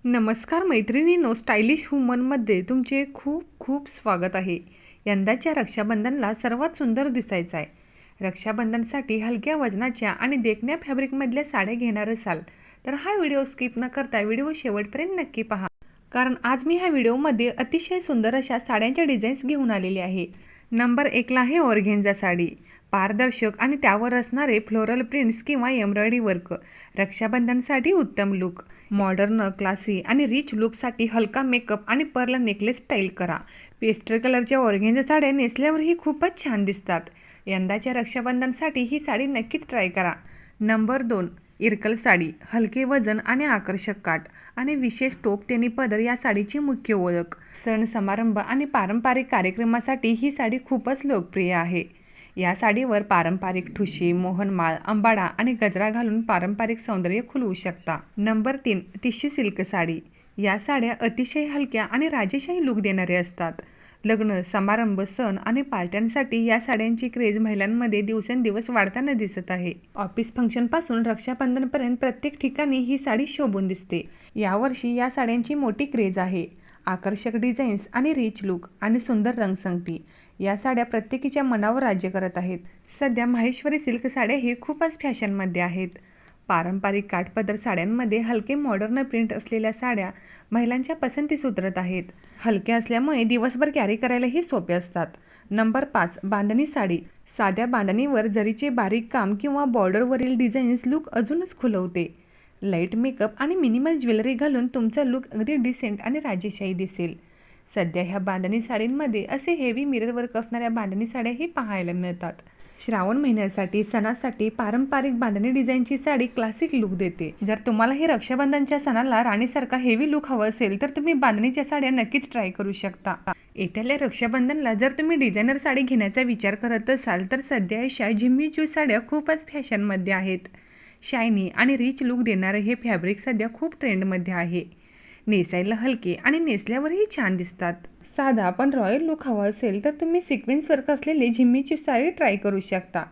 नमस्कार मैत्रिणींनो, स्टायलिश वुमनमध्ये तुमचे खूप खूप स्वागत आहे. यंदाच्या रक्षाबंधनला सर्वात सुंदर दिसायचं आहे. रक्षाबंधनसाठी हलक्या वजनाच्या आणि देखण्या फॅब्रिकमधल्या साड्या घेणार असाल तर हा व्हिडिओ स्किप न करता व्हिडिओ शेवटपर्यंत नक्की पहा. कारण आज मी ह्या व्हिडिओमध्ये अतिशय सुंदर अशा साड्यांच्या डिझाईन्स घेऊन आलेले आहे. नंबर 1ला आहे ऑर्गेन्झा साडी. पारदर्शक आणि त्यावर असणारे फ्लोरल प्रिंट्स किंवा एम्ब्रॉयडरी वर्क रक्षाबंधनसाठी उत्तम लुक. मॉडर्न, क्लासी आणि रिच लुकसाठी हलका मेकअप आणि पर्ल नेकलेस स्टाईल करा. पेस्टल कलरच्या ऑर्गेन्झा साड्या नेसल्यावरही खूपच छान दिसतात. यंदाच्या रक्षाबंधनसाठी ही साडी नक्कीच ट्राय करा. नंबर 2, इरकल साडी. हलके वजन आणि आकर्षक काठ आणि विशेष टोपतेनी पदर या साडीची मुख्य ओळख. सण समारंभ आणि पारंपरिक कार्यक्रमासाठी ही साडी खूपच लोकप्रिय आहे. या साडीवर पारंपरिक ठुशी, मोहनमाळ, अंबाडा आणि गजरा घालून पारंपरिक सौंदर्य खुलवू शकता. Number 3, tissue silk sari. या साड्या अतिशय हलक्या आणि राजेशाही लुक देणाऱ्या असतात. लग्न, समारंभ, सण आणि पार्ट्यांसाठी या साड्यांची क्रेज महिलांमध्ये दिवसेंदिवस वाढताना दिसत आहे. ऑफिस फंक्शनपासून रक्षाबंधनपर्यंत प्रत्येक ठिकाणी ही साडी शोभून दिसते. यावर्षी या साड्यांची मोठी क्रेज आहे. आकर्षक डिझाईन्स आणि रिच लुक आणि सुंदर रंगसंगती या साड्या प्रत्येकीच्या मनावर राज्य करत आहेत. सध्या माहेश्वरी सिल्क साड्याही खूपच फॅशनमध्ये आहेत. पारंपरिक काठपदर साड्यांमध्ये हलके मॉडर्न प्रिंट असलेल्या साड्या महिलांच्या पसंतीस उतरत आहेत. हलक्या असल्यामुळे दिवसभर कॅरी करायलाही सोपे असतात. नंबर 5, बांधणी साडी. साध्या बांधणीवर जरीचे बारीक काम किंवा बॉर्डरवरील डिझाईन्स लुक अजूनच खुलवते. लाईट मेकअप आणि मिनिमल ज्वेलरी घालून तुमचा लुक अगदी डिसेंट आणि राजेशाही दिसेल. सध्या ह्या बांधणी साडींमध्ये असे हेवी मिरर वर्क असणाऱ्या बांधणी साड्याही पाहायला मिळतात. श्रावण महिन्यासाठी, सणासाठी पारंपरिक बांधणी डिझाईनची साडी क्लासिक लुक देते. जर तुम्हालाही रक्षाबंधनच्या सणाला राणीसारखा हेवी लुक हवं असेल तर तुम्ही बांधणीच्या साड्या नक्कीच ट्राय करू शकता. येत्याल्या रक्षाबंधनला जर तुम्ही डिझायनर साडी घेण्याचा विचार करत असाल तर सध्या अशा जिम्मी चू साड्या खूपच फॅशनमध्ये आहेत. शायनी आणि रिच लुक देणारे हे फॅब्रिक सध्या खूप ट्रेंडमध्ये आहे. नेसायला हलके आणि नेसल्यावरही छान दिसतात. साधा पण रॉयल लुक हवा असेल तर तुम्ही सिक्वेन्स वर्क असलेली जिम्मीची साडी ट्राय करू शकता.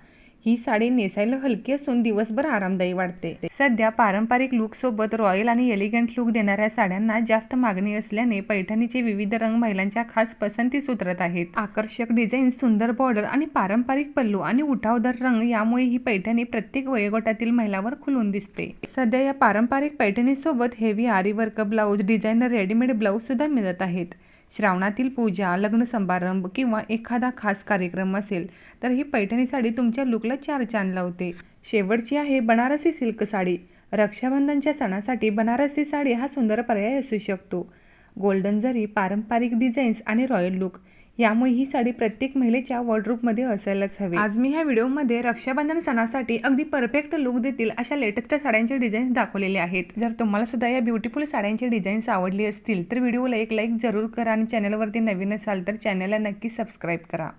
ही साडी नेसायला हलकी असून दिवसभर आरामदायी वाटते. सध्या पारंपरिक लुकसोबत रॉयल आणि एलिगंट लुक देणाऱ्या साड्यांना जास्त मागणी असल्याने पैठणीचे विविध रंग महिलांच्या खास पसंतीस उतरत आहेत. आकर्षक डिझाईन, सुंदर बॉर्डर आणि पारंपरिक पल्लू आणि उठावदार रंग यामुळे ही पैठणी प्रत्येक वयोगटातील महिलावर खुलून दिसते. सध्या या पारंपरिक पैठणीसोबत हेवी आरी work blouse, designer readymade blouse सुद्धा मिळत आहेत. श्रावणातील पूजा, लग्न समारंभ किंवा एखादा खास कार्यक्रम असेल तर ही पैठणी साडी तुमच्या लुकला चार चांद लावते. शेवटची आहे बनारसी सिल्क साडी. रक्षाबंधनच्या सणासाठी बनारसी साडी हा सुंदर पर्याय असू शकतो. गोल्डन जरी, पारंपरिक डिझाईन्स आणि रॉयल लुक यामुळे ही साडी प्रत्येक महिलेच्या वॉर्डरोबमध्ये असायलाच हवी. आज मी ह्या व्हिडिओमध्ये रक्षाबंधन सणासाठी अगदी परफेक्ट लुक देतील अशा लेटेस्ट साड्यांचे डिझाईन्स दाखवलेले आहेत. जर तुम्हाला सुद्धा या ब्युटिफुल साड्यांचे डिझाईन्स आवडले असतील तर व्हिडिओला एक लाईक जरूर करा आणि चॅनलवरती नवीन असाल तर चॅनलला नक्की सबस्क्राईब करा.